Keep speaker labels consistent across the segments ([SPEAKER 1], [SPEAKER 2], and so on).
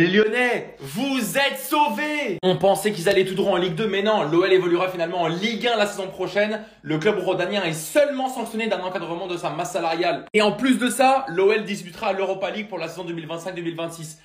[SPEAKER 1] Les Lyonnais, vous êtes sauvés! On pensait qu'ils allaient tout droit en Ligue 2, mais non, l'OL évoluera finalement en Ligue 1 la saison prochaine. Le club rhodanien est seulement sanctionné d'un encadrement de sa masse salariale. Et en plus de ça, l'OL disputera l'Europa League pour la saison 2025-2026.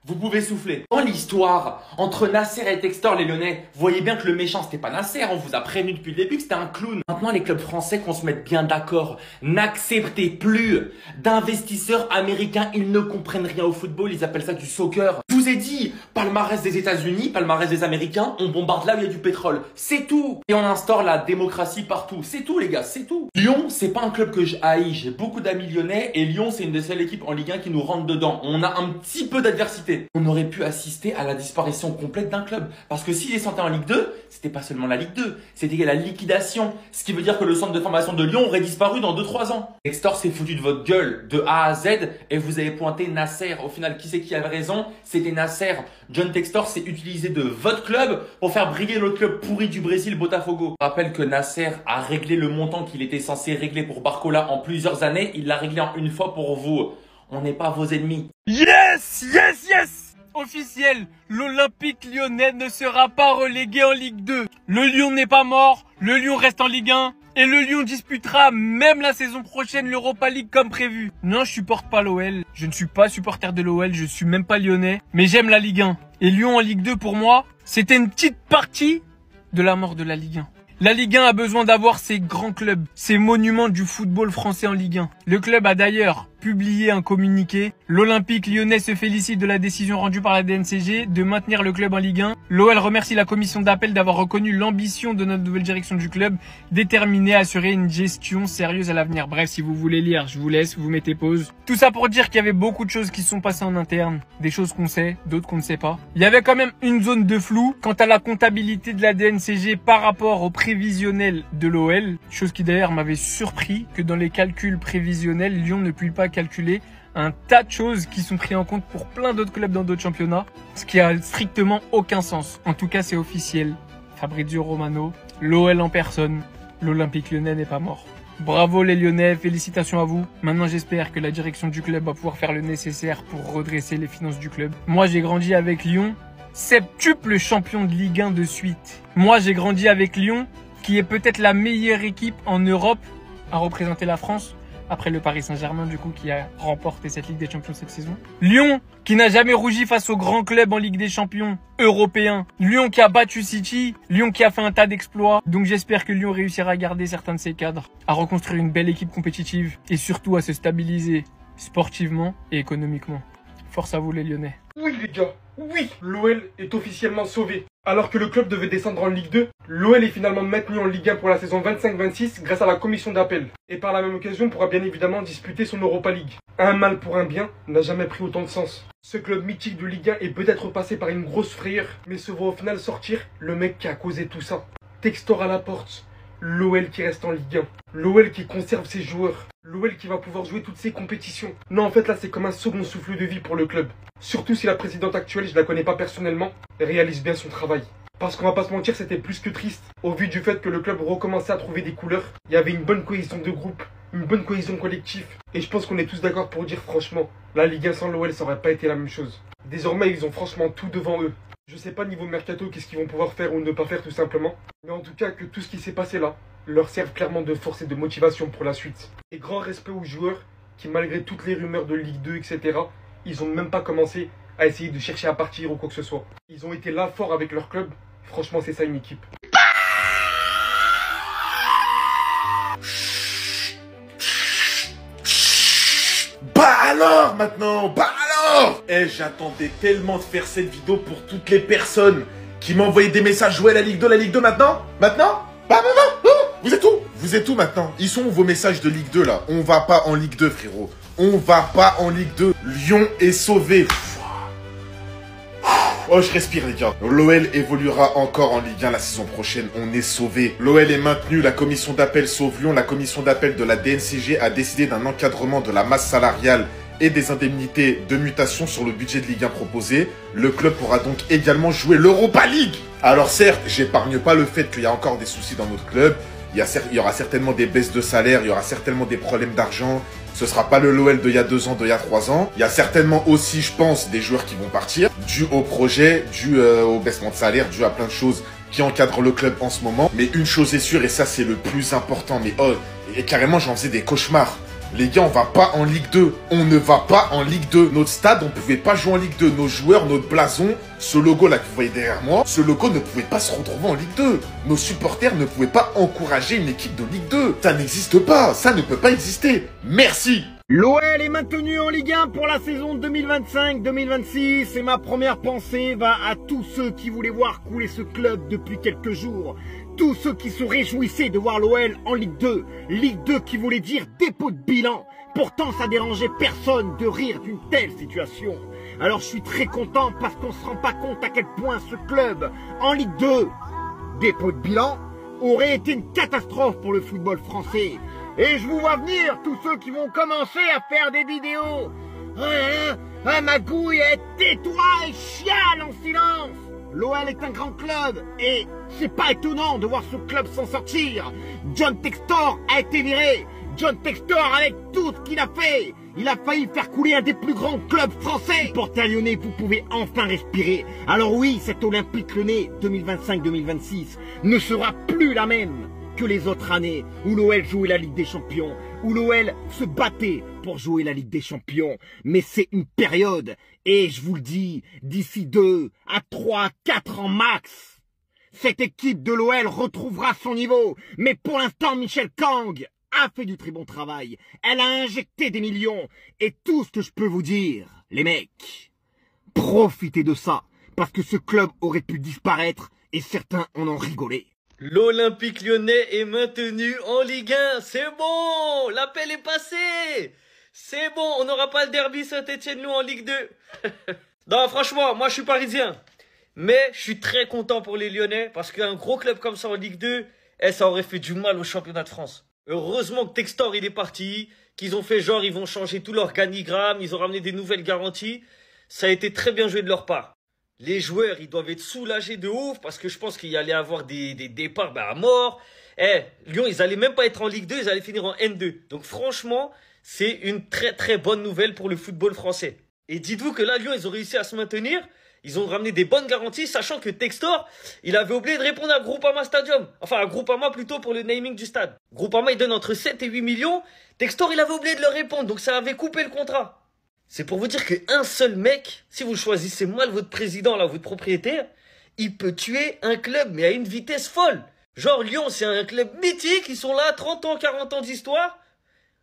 [SPEAKER 1] Vous pouvez souffler. Dans l'histoire, entre Nasser et Textor, les Lyonnais, vous voyez bien que le méchant, c'était pas Nasser, on vous a prévenu depuis le début que c'était un clown. Maintenant, les clubs français, qu'on se mette bien d'accord, n'acceptez plus d'investisseurs américains, ils ne comprennent rien au football, ils appellent ça du soccer. Je vous ai dit, palmarès des États-Unis, palmarès des Américains, on bombarde là où il y a du pétrole. C'est tout. Et on instaure la démocratie partout. C'est tout, les gars, c'est tout. Lyon, c'est pas un club que je haïs. J'ai beaucoup d'amis lyonnais et Lyon, c'est une des seules équipes en Ligue 1 qui nous rentre dedans. On a un petit peu d'adversité. On aurait pu assister à la disparition complète d'un club. Parce que s'il descendait en Ligue 2, c'était pas seulement la Ligue 2, c'était la liquidation. Ce qui veut dire que le centre de formation de Lyon aurait disparu dans 2-3 ans. Textor s'est foutu de votre gueule de A à Z et vous avez pointé Nasser. Au final, qui c'est qui avait raison? C'était Nasser. John Textor s'est utilisé de votre club pour faire briller l'autre club pourri du Brésil, Botafogo. Je rappelle que Nasser a réglé le montant qu'il était censé régler pour Barcola en plusieurs années. Il l'a réglé en une fois pour vous. On n'est pas vos ennemis.
[SPEAKER 2] Yes, yes, yes! Officiel, l'Olympique lyonnais ne sera pas relégué en Ligue 2. Le Lyon n'est pas mort, le Lyon reste en Ligue 1 et le Lyon disputera même la saison prochaine l'Europa League comme prévu. Non, je supporte pas l'OL, je ne suis pas supporter de l'OL, je suis même pas lyonnais, mais j'aime la Ligue 1. Et Lyon en Ligue 2 pour moi, c'était une petite partie de la mort de la Ligue 1. La Ligue 1 a besoin d'avoir ses grands clubs, ses monuments du football français en Ligue 1. Le club a d'ailleurs publié un communiqué. L'Olympique lyonnais se félicite de la décision rendue par la DNCG de maintenir le club en Ligue 1. L'OL remercie la commission d'appel d'avoir reconnu l'ambition de notre nouvelle direction du club, déterminée à assurer une gestion sérieuse à l'avenir. Bref, si vous voulez lire, je vous laisse, vous mettez pause. Tout ça pour dire qu'il y avait beaucoup de choses qui se sont passées en interne. Des choses qu'on sait, d'autres qu'on ne sait pas. Il y avait quand même une zone de flou quant à la comptabilité de la DNCG par rapport au prévisionnel de l'OL. Chose qui d'ailleurs m'avait surpris que dans les calculs prévisionnels, Lyon ne puisse pas calculer un tas de choses qui sont prises en compte pour plein d'autres clubs dans d'autres championnats, ce qui a strictement aucun sens. En tout cas, c'est officiel. Fabrizio Romano, l'OL en personne, l'Olympique lyonnais n'est pas mort. Bravo les Lyonnais, félicitations à vous. Maintenant, j'espère que la direction du club va pouvoir faire le nécessaire pour redresser les finances du club. Moi, j'ai grandi avec Lyon, septuple champion de Ligue 1 de suite. Moi, j'ai grandi avec Lyon, qui est peut-être la meilleure équipe en Europe à représenter la France. Après le Paris Saint-Germain, du coup, qui a remporté cette Ligue des Champions cette saison. Lyon, qui n'a jamais rougi face aux grands clubs en Ligue des Champions européens. Lyon qui a battu City. Lyon qui a fait un tas d'exploits. Donc j'espère que Lyon réussira à garder certains de ses cadres, à reconstruire une belle équipe compétitive et surtout à se stabiliser sportivement et économiquement. Force à vous les Lyonnais.
[SPEAKER 3] Oui les gars, oui, l'OL est officiellement sauvé. Alors que le club devait descendre en Ligue 2, l'OL est finalement maintenu en Ligue 1 pour la saison 25-26 grâce à la commission d'appel. Et par la même occasion pourra bien évidemment disputer son Europa League. Un mal pour un bien n'a jamais pris autant de sens. Ce club mythique de Ligue 1 est peut-être passé par une grosse frayeur, mais se voit au final sortir le mec qui a causé tout ça. Textor à la porte, l'OL qui reste en Ligue 1, l'OL qui conserve ses joueurs, l'OL qui va pouvoir jouer toutes ses compétitions. Non, en fait là c'est comme un second souffle de vie pour le club. Surtout si la présidente actuelle, je la connais pas personnellement, réalise bien son travail. Parce qu'on va pas se mentir, c'était plus que triste. Au vu du fait que le club recommençait à trouver des couleurs, il y avait une bonne cohésion de groupe, une bonne cohésion collective. Et je pense qu'on est tous d'accord pour dire franchement, la Ligue 1 sans l'OL ça aurait pas été la même chose. Désormais ils ont franchement tout devant eux. Je sais pas niveau mercato qu'est-ce qu'ils vont pouvoir faire ou ne pas faire tout simplement. Mais en tout cas que tout ce qui s'est passé là leur serve clairement de force et de motivation pour la suite. Et grand respect aux joueurs qui malgré toutes les rumeurs de Ligue 2 etc. ils ont même pas commencé à essayer de chercher à partir ou quoi que ce soit. Ils ont été là fort avec leur club. Franchement c'est ça une équipe.
[SPEAKER 4] Bah alors maintenant, bah alors. J'attendais tellement de faire cette vidéo pour toutes les personnes qui m'envoyaient des messages jouer à la Ligue 2 maintenant. Maintenant bah non. Vous êtes où? Vous êtes où maintenant? Ils sont où vos messages de Ligue 2 là? On va pas en Ligue 2 frérot. On va pas en Ligue 2. Lyon est sauvé. Oh, je respire les gars. L'OL évoluera encore en Ligue 1 la saison prochaine. On est sauvé. L'OL est maintenu. La commission d'appel sauve Lyon. La commission d'appel de la DNCG a décidé d'un encadrement de la masse salariale et des indemnités de mutation sur le budget de Ligue 1 proposé. Le club pourra donc également jouer l'Europa League. Alors certes, j'épargne pas le fait qu'il y a encore des soucis dans notre club. il y aura certainement des baisses de salaire, il y aura certainement des problèmes d'argent. Ce sera pas le LOL d'il y a 2 ans, d'il y a 3 ans. Il y a certainement aussi, je pense, des joueurs qui vont partir, dû au projet, dû au baissement de salaire, dû à plein de choses qui encadrent le club en ce moment. Mais une chose est sûre, et ça c'est le plus important, mais oh, et carrément j'en faisais des cauchemars. Les gars, on va pas en Ligue 2. On ne va pas en Ligue 2. Notre stade, on pouvait pas jouer en Ligue 2. Nos joueurs, notre blason, ce logo là que vous voyez derrière moi, ce logo ne pouvait pas se retrouver en Ligue 2. Nos supporters ne pouvaient pas encourager une équipe de Ligue 2. Ça n'existe pas. Ça ne peut pas exister. Merci.
[SPEAKER 5] L'OL est maintenu en Ligue 1 pour la saison 2025-2026 et ma première pensée va à tous ceux qui voulaient voir couler ce club depuis quelques jours. Tous ceux qui se réjouissaient de voir l'OL en Ligue 2. Ligue 2 qui voulait dire dépôt de bilan. Pourtant ça dérangeait personne de rire d'une telle situation. Alors je suis très content parce qu'on se rend pas compte à quel point ce club en Ligue 2, dépôt de bilan, aurait été une catastrophe pour le football français. Et je vous vois venir, tous ceux qui vont commencer à faire des vidéos. Magouille, tais-toi et chiale en silence. L'OL est un grand club et c'est pas étonnant de voir ce club s'en sortir. John Textor a été viré. John Textor, avec tout ce qu'il a fait, il a failli faire couler un des plus grands clubs français. Supporters lyonnais, vous pouvez enfin respirer. Alors oui, cet Olympique Lyonnais 2025-2026 ne sera plus la même que les autres années où l'OL jouait la Ligue des Champions, où l'OL se battait pour jouer la Ligue des Champions. Mais c'est une période, et je vous le dis, d'ici 2 à 3, 4 ans max, cette équipe de l'OL retrouvera son niveau. Mais pour l'instant, Michel Kang a fait du très bon travail. Elle a injecté des millions. Et tout ce que je peux vous dire, les mecs, profitez de ça, parce que ce club aurait pu disparaître et certains en ont rigolé.
[SPEAKER 2] L'Olympique Lyonnais est maintenu en Ligue 1. C'est bon, l'appel est passé. C'est bon, on n'aura pas le derby Saint-Etienne-Loup en Ligue 2. Non, franchement, moi je suis parisien. Mais je suis très content pour les Lyonnais parce qu'un gros club comme ça en Ligue 2, ça aurait fait du mal au championnat de France. Heureusement que Textor il est parti, qu'ils ont fait genre ils vont changer tout l'organigramme, ils ont ramené des nouvelles garanties. Ça a été très bien joué de leur part. Les joueurs, ils doivent être soulagés de ouf parce que je pense qu'il y allait avoir des départs à mort. Lyon, ils allaient même pas être en Ligue 2, ils allaient finir en N2. Donc franchement, c'est une très très bonne nouvelle pour le football français. Et dites-vous que là, Lyon, ils ont réussi à se maintenir. Ils ont ramené des bonnes garanties, sachant que Textor, il avait oublié de répondre à Groupama Stadium. Enfin, à Groupama plutôt pour le naming du stade. Groupama, il donne entre 7 et 8 millions. Textor, il avait oublié de leur répondre, donc ça avait coupé le contrat. C'est pour vous dire qu'un seul mec, si vous choisissez mal votre président, là, votre propriétaire, il peut tuer un club, mais à une vitesse folle. Genre, Lyon, c'est un club mythique, ils sont là, 30 ans, 40 ans d'histoire,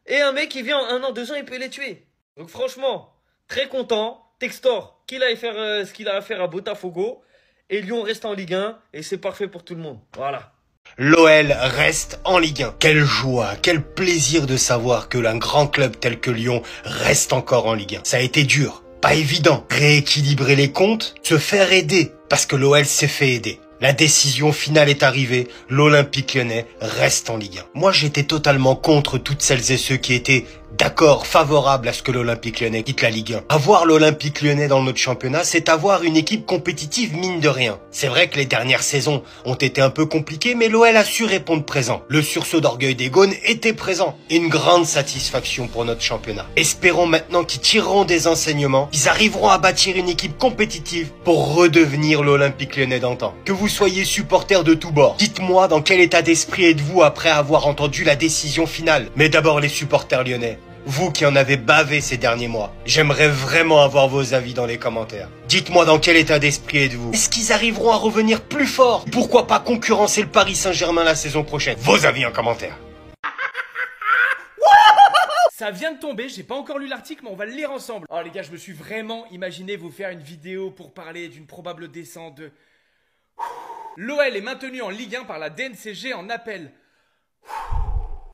[SPEAKER 2] et un mec qui vient en 1 an, 2 ans, il peut les tuer. Donc franchement, très content. Textor, qu'il aille faire ce qu'il a à faire à Botafogo, et Lyon reste en Ligue 1, et c'est parfait pour tout le monde. Voilà.
[SPEAKER 6] L'OL reste en Ligue 1. Quelle joie, quel plaisir de savoir que un grand club tel que Lyon reste encore en Ligue 1. Ça a été dur, pas évident. Rééquilibrer les comptes, se faire aider, parce que l'OL s'est fait aider. La décision finale est arrivée, l'Olympique Lyonnais reste en Ligue 1. Moi, j'étais totalement contre toutes celles et ceux qui étaient d'accord, favorables à ce que l'Olympique Lyonnais quitte la Ligue 1. Avoir l'Olympique Lyonnais dans notre championnat, c'est avoir une équipe compétitive mine de rien. C'est vrai que les dernières saisons ont été un peu compliquées, mais l'OL a su répondre présent. Le sursaut d'orgueil des Gaunes était présent. Une grande satisfaction pour notre championnat. Espérons maintenant qu'ils tireront des enseignements, qu'ils arriveront à bâtir une équipe compétitive pour redevenir l'Olympique Lyonnais d'antan. Que vous soyez supporters de tous bords, dites-moi dans quel état d'esprit êtes-vous après avoir entendu la décision finale. Mais d'abord les supporters lyonnais. Vous qui en avez bavé ces derniers mois, j'aimerais vraiment avoir vos avis dans les commentaires. Dites-moi dans quel état d'esprit êtes-vous. Est-ce qu'ils arriveront à revenir plus fort? Pourquoi pas concurrencer le Paris Saint-Germain la saison prochaine? Vos avis en commentaire.
[SPEAKER 2] Ça vient de tomber, j'ai pas encore lu l'article, mais on va le lire ensemble. Alors les gars, je me suis vraiment imaginé vous faire une vidéo pour parler d'une probable descente de... L'OL est maintenu en Ligue 1 par la DNCG en appel.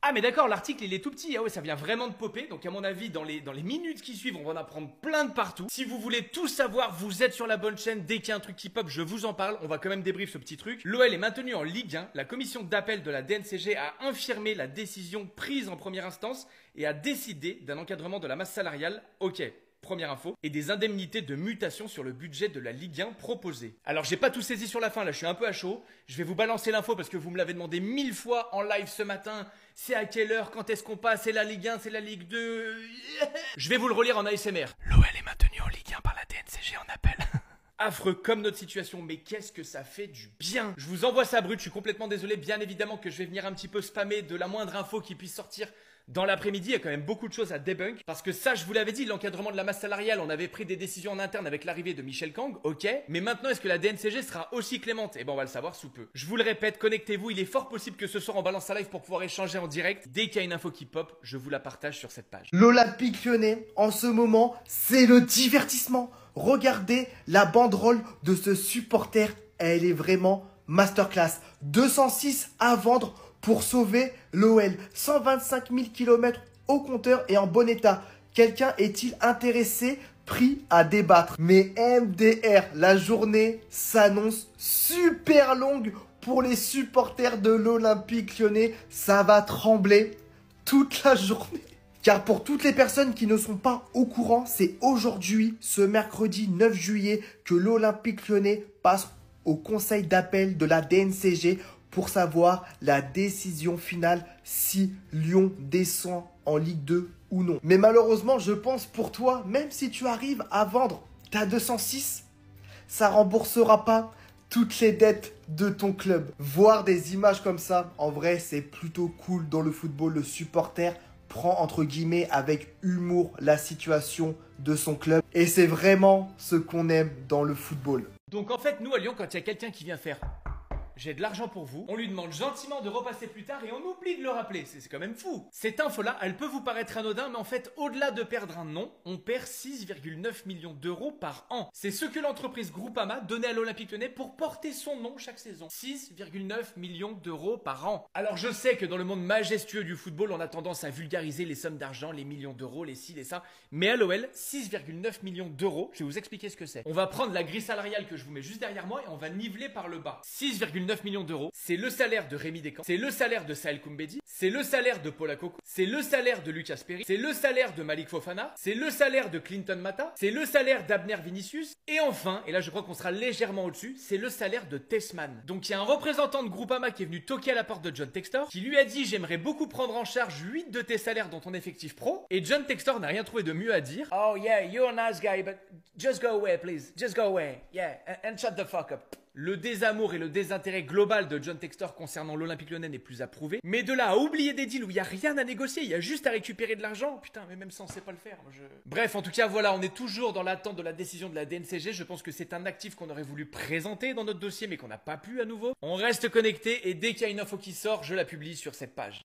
[SPEAKER 2] Ah mais d'accord, l'article il est tout petit, ah ouais ça vient vraiment de popper, donc à mon avis dans les minutes qui suivent on va en apprendre plein de partout. Si vous voulez tout savoir, vous êtes sur la bonne chaîne, dès qu'il y a un truc qui pop je vous en parle, on va quand même débrief ce petit truc. L'OL est maintenu en Ligue 1, la commission d'appel de la DNCG a infirmé la décision prise en première instance et a décidé d'un encadrement de la masse salariale, ok. première info, et des indemnités de mutation sur le budget de la Ligue 1 proposée. Alors j'ai pas tout saisi sur la fin, là je suis un peu à chaud, je vais vous balancer l'info parce que vous me l'avez demandé 1000 fois en live ce matin, c'est à quelle heure, quand est-ce qu'on passe, c'est la Ligue 1, c'est la Ligue 2... Je vais vous le relire en ASMR. L'OL est maintenu en Ligue 1 par la DNCG en appel. Affreux comme notre situation, mais qu'est-ce que ça fait du bien. Je vous envoie ça brut, je suis complètement désolé, bien évidemment que je vais venir un petit peu spammer de la moindre info qui puisse sortir dans l'après-midi. Il y a quand même beaucoup de choses à débunk, parce que ça, je vous l'avais dit, l'encadrement de la masse salariale, on avait pris des décisions en interne avec l'arrivée de Michel Kang, ok, mais maintenant est-ce que la DNCG sera aussi clémente? Eh ben on va le savoir sous peu. Je vous le répète, connectez-vous, il est fort possible que ce soir on balance un live pour pouvoir échanger en direct. Dès qu'il y a une info qui pop, je vous la partage sur cette page.
[SPEAKER 7] L'Olympique Lyonnais, en ce moment, c'est le divertissement. Regardez la banderole de ce supporter, elle est vraiment masterclass. 206 à vendre pour sauver l'OL. 125 000 km au compteur et en bon état. Quelqu'un est-il intéressé? Prix à débattre. Mais MDR, la journée s'annonce super longue pour les supporters de l'Olympique Lyonnais. Ça va trembler toute la journée. Car pour toutes les personnes qui ne sont pas au courant, c'est aujourd'hui, ce mercredi 9 juillet, que l'Olympique Lyonnais passe au conseil d'appel de la DNCG pour savoir la décision finale si Lyon descend en Ligue 2 ou non. Mais malheureusement, je pense pour toi, même si tu arrives à vendre ta 206, ça remboursera pas toutes les dettes de ton club. Voir des images comme ça, en vrai, c'est plutôt cool dans le football. Le supporter prend entre guillemets avec humour la situation de son club. Et c'est vraiment ce qu'on aime dans le football.
[SPEAKER 2] Donc en fait, nous à Lyon, quand il y a quelqu'un qui vient faire j'ai de l'argent pour vous, on lui demande gentiment de repasser plus tard et on oublie de le rappeler. C'est quand même fou. Cette info-là, elle peut vous paraître anodin, mais en fait, au-delà de perdre un nom, on perd 6,9 millions d'euros par an. C'est ce que l'entreprise Groupama donnait à l'Olympique Lyonnais pour porter son nom chaque saison. 6,9 millions d'euros par an. Alors je sais que dans le monde majestueux du football, on a tendance à vulgariser les sommes d'argent, les millions d'euros, les ci, les ça. Mais à l'OL, 6,9 millions d'euros, je vais vous expliquer ce que c'est. On va prendre la grille salariale que je vous mets juste derrière moi et on va niveler par le bas. 6,9 millions d'euros, c'est le salaire de Rémi Descamps, c'est le salaire de Saël Koumbedi, c'est le salaire de Paula Coco, c'est le salaire de Lucas Perry, c'est le salaire de Malik Fofana, c'est le salaire de Clinton Mata, c'est le salaire d'Abner Vinicius, et enfin, et là je crois qu'on sera légèrement au-dessus, c'est le salaire de Tessman. Donc il y a un représentant de Groupama qui est venu toquer à la porte de John Textor, qui lui a dit j'aimerais beaucoup prendre en charge 8 de tes salaires dans ton effectif pro, et John Textor n'a rien trouvé de mieux à dire. Oh yeah, you're a nice guy, but just go away please, just go away, yeah, and shut the fuck up. Le désamour et le désintérêt global de John Textor concernant l'Olympique Lyonnais n'est plus approuvé. Mais de là à oublier des deals où il n'y a rien à négocier, il y a juste à récupérer de l'argent. Putain, mais même ça, on sait pas le faire. Bref, en tout cas, voilà, on est toujours dans l'attente de la décision de la DNCG. Je pense que c'est un actif qu'on aurait voulu présenter dans notre dossier, mais qu'on n'a pas pu à nouveau. On reste connecté et dès qu'il y a une info qui sort, je la publie sur cette page.